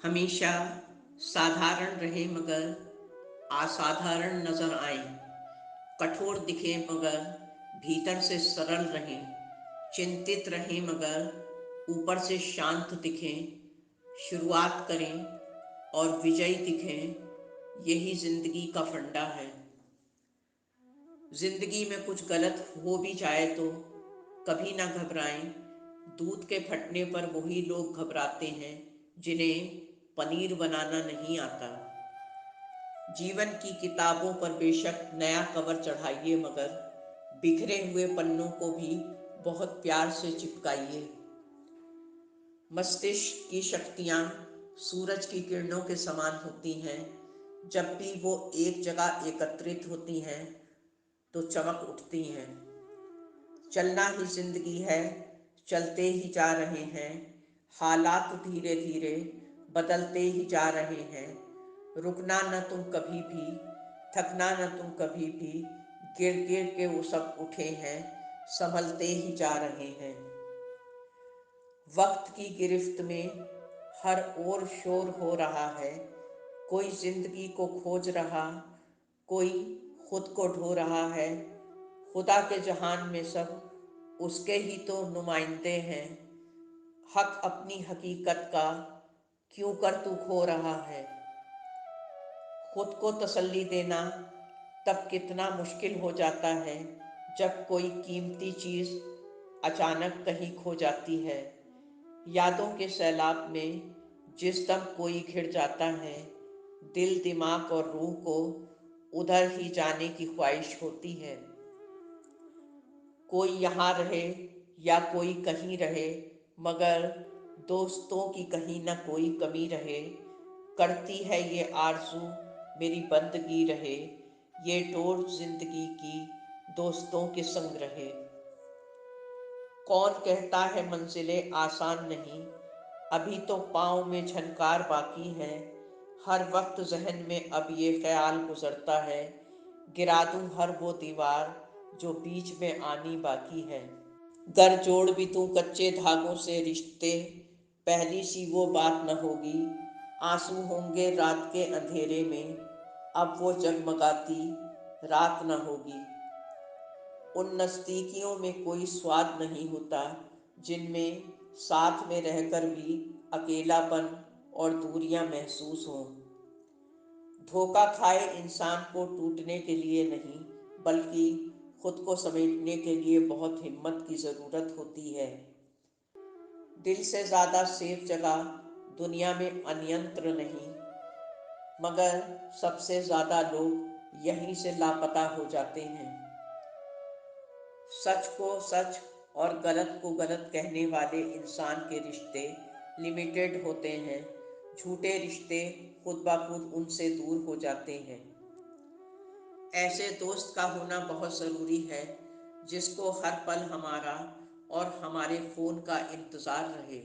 हमेशा साधारण रहे मगर असाधारण नजर आए, कठोर दिखे मगर भीतर से सरल रहें, चिंतित रहें मगर ऊपर से शांत दिखें, शुरुआत करें और विजयी दिखें, यही जिंदगी का फंडा है। जिंदगी में कुछ गलत हो भी जाए तो कभी ना घबराएं। दूध के फटने पर वही लोग घबराते हैं जिन्हें पनीर बनाना नहीं आता। जीवन की किताबों पर बेशक नया कवर चढ़ाइए मगर बिखरे हुए पन्नों को भी बहुत प्यार से चिपकाइए। मस्तिष्क की शक्तियाँ सूरज की किरणों के समान होती हैं। जब भी वो एक जगह एकत्रित होती हैं तो चमक उठती हैं। चलना ही जिंदगी है, चलते ही जा रहे हैं। हालात धीरे धीरे बदलते ही जा रहे हैं। रुकना न तुम कभी भी, थकना न तुम कभी भी। गिर गिर के वो सब उठे हैं, संभलते ही जा रहे हैं। वक्त की गिरफ्त में हर ओर शोर हो रहा है। कोई जिंदगी को खोज रहा, कोई खुद को ढो रहा है। खुदा के जहान में सब उसके ही तो नुमाइंदे हैं। हक अपनी हकीकत का क्यों कर तू खो रहा है। खुद को तसल्ली देना तब कितना मुश्किल हो जाता है जब कोई कीमती चीज़ अचानक कहीं खो जाती है। यादों के सैलाब में जिस दम कोई घिर जाता है, दिल दिमाग और रूह को उधर ही जाने की ख्वाहिश होती है। कोई यहाँ रहे या कोई कहीं रहे, मगर दोस्तों की कहीं ना कोई कमी रहे। करती है ये आरज़ू मेरी बंदगी रहे, ये डोर जिंदगी की दोस्तों के संग रहे। कौन कहता है मंजिलें आसान नहीं, अभी तो पाँव में झनकार बाकी है। हर वक्त जहन में अब ये ख्याल गुजरता है, गिरा दूं हर वो दीवार जो बीच में आनी बाकी है। गर जोड़ भी दूं कच्चे धागों से रिश्ते, पहली सी वो बात न होगी। आंसू होंगे रात के अंधेरे में, अब वो जगमगाती रात न होगी। उन नज़दीकियों में कोई स्वाद नहीं होता जिनमें साथ में रहकर भी अकेलापन और दूरियां महसूस हों। धोखा खाए इंसान को टूटने के लिए नहीं, बल्कि खुद को समेटने के लिए बहुत हिम्मत की ज़रूरत होती है। दिल से ज़्यादा सेफ जगह दुनिया में अन्यंत्र नहीं, मगर सबसे ज़्यादा लोग यहीं से लापता हो जाते हैं। सच को सच और गलत को गलत कहने वाले इंसान के रिश्ते लिमिटेड होते हैं। झूठे रिश्ते खुद ब खुद उनसे दूर हो जाते हैं। ऐसे दोस्त का होना बहुत ज़रूरी है जिसको हर पल हमारा और हमारे फ़ोन का इंतज़ार रहे।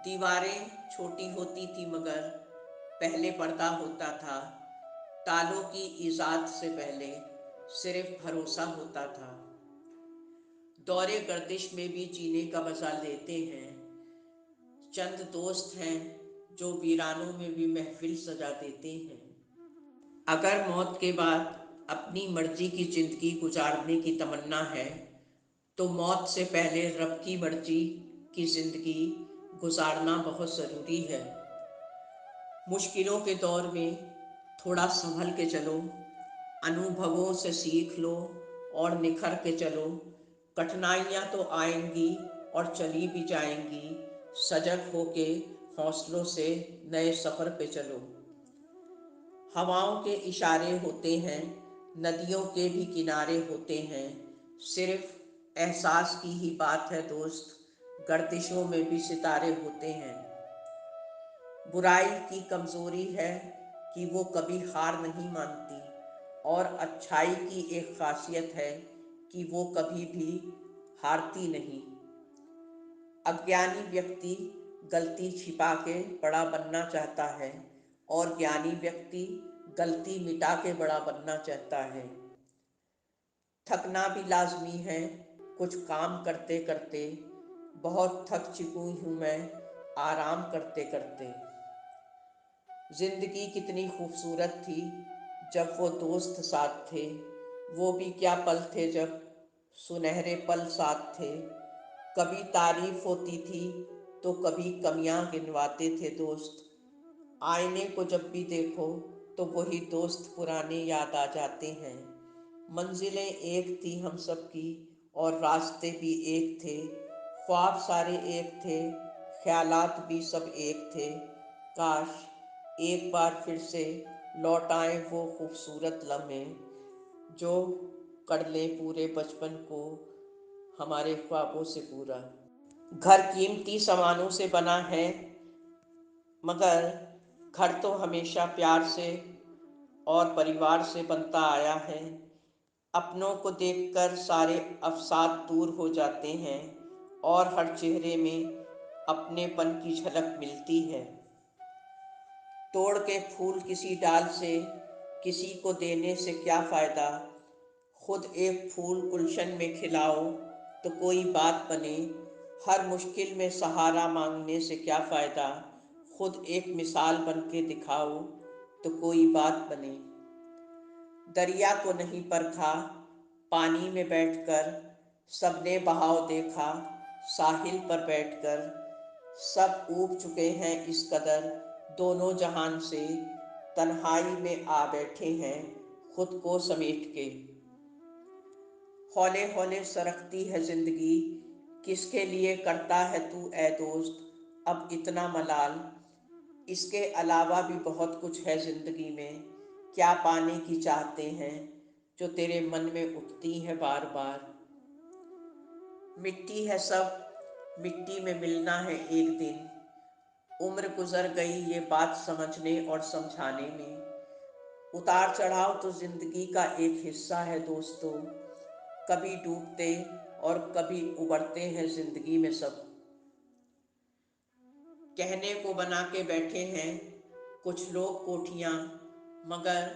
दीवारें छोटी होती थी मगर पहले पर्दा होता था। तालों की ईजाद से पहले सिर्फ भरोसा होता था। दौरे गर्दिश में भी जीने का मजा लेते हैं। चंद दोस्त हैं जो वीरानों में भी महफिल सजा देते हैं। अगर मौत के बाद अपनी मर्जी की जिंदगी गुजारने की तमन्ना है तो मौत से पहले रब की मर्जी की जिंदगी गुजारना बहुत ज़रूरी है। मुश्किलों के दौर में थोड़ा संभल के चलो, अनुभवों से सीख लो और निखर के चलो। कठिनाइयाँ तो आएंगी और चली भी जाएंगी, सजग होके हौसलों से नए सफ़र पे चलो। हवाओं के इशारे होते हैं, नदियों के भी किनारे होते हैं। सिर्फ एहसास की ही बात है दोस्त, गर्दिशों में भी सितारे होते हैं। बुराई की कमज़ोरी है कि वो कभी हार नहीं मानती, और अच्छाई की एक खासियत है कि वो कभी भी हारती नहीं। अज्ञानी व्यक्ति गलती छिपा के बड़ा बनना चाहता है और ज्ञानी व्यक्ति गलती मिटा के बड़ा बनना चाहता है। थकना भी लाजमी है कुछ काम करते करते। बहुत थक चुकी हूँ मैं, आराम करते करते। जिंदगी कितनी खूबसूरत थी जब वो दोस्त साथ थे। वो भी क्या पल थे जब सुनहरे पल साथ थे। कभी तारीफ होती थी तो कभी कमियां गिनवाते थे दोस्त। आईने को जब भी देखो तो वही दोस्त पुराने याद आ जाते हैं। मंजिलें एक थी हम सब की और रास्ते भी एक थे। ख्वाब सारे एक थे, ख्यालात भी सब एक थे। काश एक बार फिर से लौट आए वो खूबसूरत लम्हे जो कर ले पूरे बचपन को हमारे ख्वाबों से पूरा। घर कीमती सामानों से बना है, मगर घर तो हमेशा प्यार से और परिवार से बनता आया है। अपनों को देखकर सारे अवसाद दूर हो जाते हैं और हर चेहरे में अपनेपन की झलक मिलती है। तोड़ के फूल किसी डाल से किसी को देने से क्या फ़ायदा। खुद एक फूल गुलशन में खिलाओ तो कोई बात बने। हर मुश्किल में सहारा मांगने से क्या फ़ायदा। खुद एक मिसाल बन के दिखाओ तो कोई बात बने। दरिया को नहीं परखा, पानी में बैठकर सबने बहाव देखा। साहिल पर बैठकर सब ऊब चुके हैं इस कदर दोनों जहान से। तन्हाई में आ बैठे हैं खुद को समेट के। हौले हौले सरकती है जिंदगी, किसके लिए करता है तू ए दोस्त अब इतना मलाल। इसके अलावा भी बहुत कुछ है जिंदगी में, क्या पाने की चाहते हैं जो तेरे मन में उठती है बार बार। मिट्टी है सब, मिट्टी में मिलना है एक दिन। उम्र गुजर गई ये बात समझने और समझाने में। उतार चढ़ाव तो जिंदगी का एक हिस्सा है दोस्तों। कभी डूबते और कभी उबरते हैं जिंदगी में सब। कहने को बना के बैठे हैं कुछ लोग कोठियाँ, मगर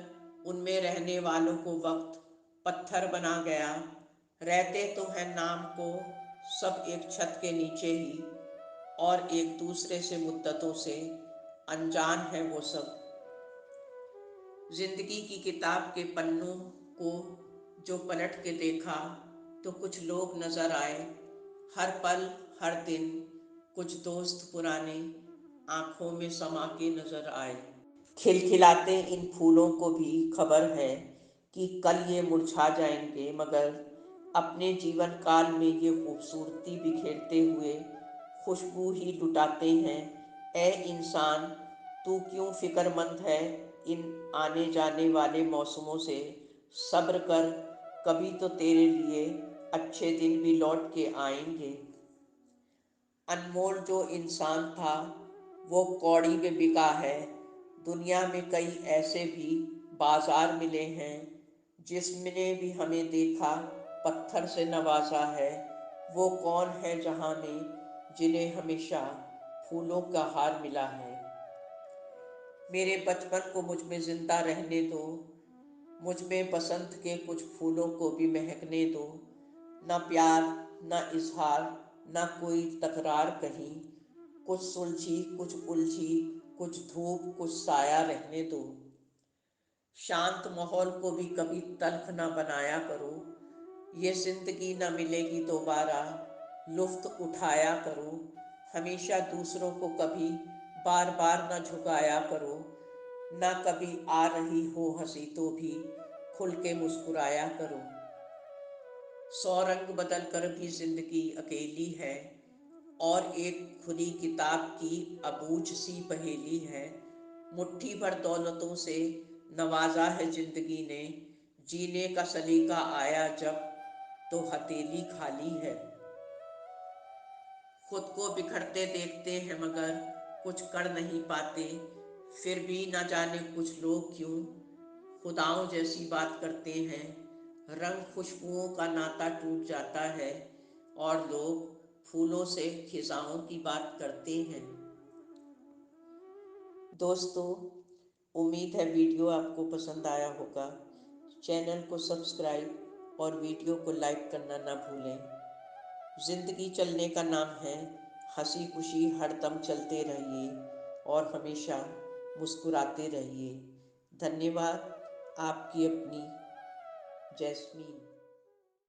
उनमें रहने वालों को वक्त पत्थर बना गया। रहते तो हैं नाम को सब एक छत के नीचे ही, और एक दूसरे से मुद्दतों से अनजान है वो सब। जिंदगी की किताब के पन्नों को जो पलट के देखा तो कुछ लोग नजर आए। हर पल हर दिन कुछ दोस्त पुराने आंखों में समा के नजर आए। खिलखिलाते इन फूलों को भी खबर है कि कल ये मुरझा जाएंगे, मगर अपने जीवन काल में ये खूबसूरती बिखेरते हुए खुशबू ही लुटाते हैं। ए इंसान, तू क्यों फिक्रमंद है इन आने जाने वाले मौसमों से। सब्र कर, कभी तो तेरे लिए अच्छे दिन भी लौट के आएंगे। अनमोल जो इंसान था वो कौड़ी में बिका है। दुनिया में कई ऐसे भी बाजार मिले हैं जिसने भी हमें देखा पत्थर से नवाजा है। वो कौन है जहां में जिन्हें हमेशा फूलों का हार मिला है। मेरे बचपन को मुझ में जिंदा रहने दो, मुझ में बसंत के कुछ फूलों को भी महकने दो। न प्यार, न इजहार, न कोई तकरार कहीं। कुछ सुलझी कुछ उलझी, कुछ धूप कुछ साया रहने दो। शांत माहौल को भी कभी तल्ख न बनाया करो। ये जिंदगी न मिलेगी दोबारा, लुफ्त उठाया करो। हमेशा दूसरों को कभी बार बार न झुकाया करो। ना कभी आ रही हो हंसी तो भी खुल के मुस्कुराया करो। सौ रंग बदल कर भी जिंदगी अकेली है, और एक खुली किताब की अबूझ सी पहेली है। मुट्ठी भर दौलतों से नवाजा है जिंदगी ने, जीने का सलीका आया जब तो हथेली खाली है। खुद को बिखरते देखते हैं मगर कुछ कर नहीं पाते। फिर भी न जाने कुछ लोग क्यों खुदाओं जैसी बात करते हैं। रंग खुशबुओं का नाता टूट जाता है और लोग फूलों से खिजाओं की बात करते हैं। दोस्तों, उम्मीद है वीडियो आपको पसंद आया होगा। चैनल को सब्सक्राइब और वीडियो को लाइक करना ना भूलें। ज़िंदगी चलने का नाम है, हंसी खुशी हरदम चलते रहिए और हमेशा मुस्कुराते रहिए। धन्यवाद। आपकी अपनी जैस्मीन।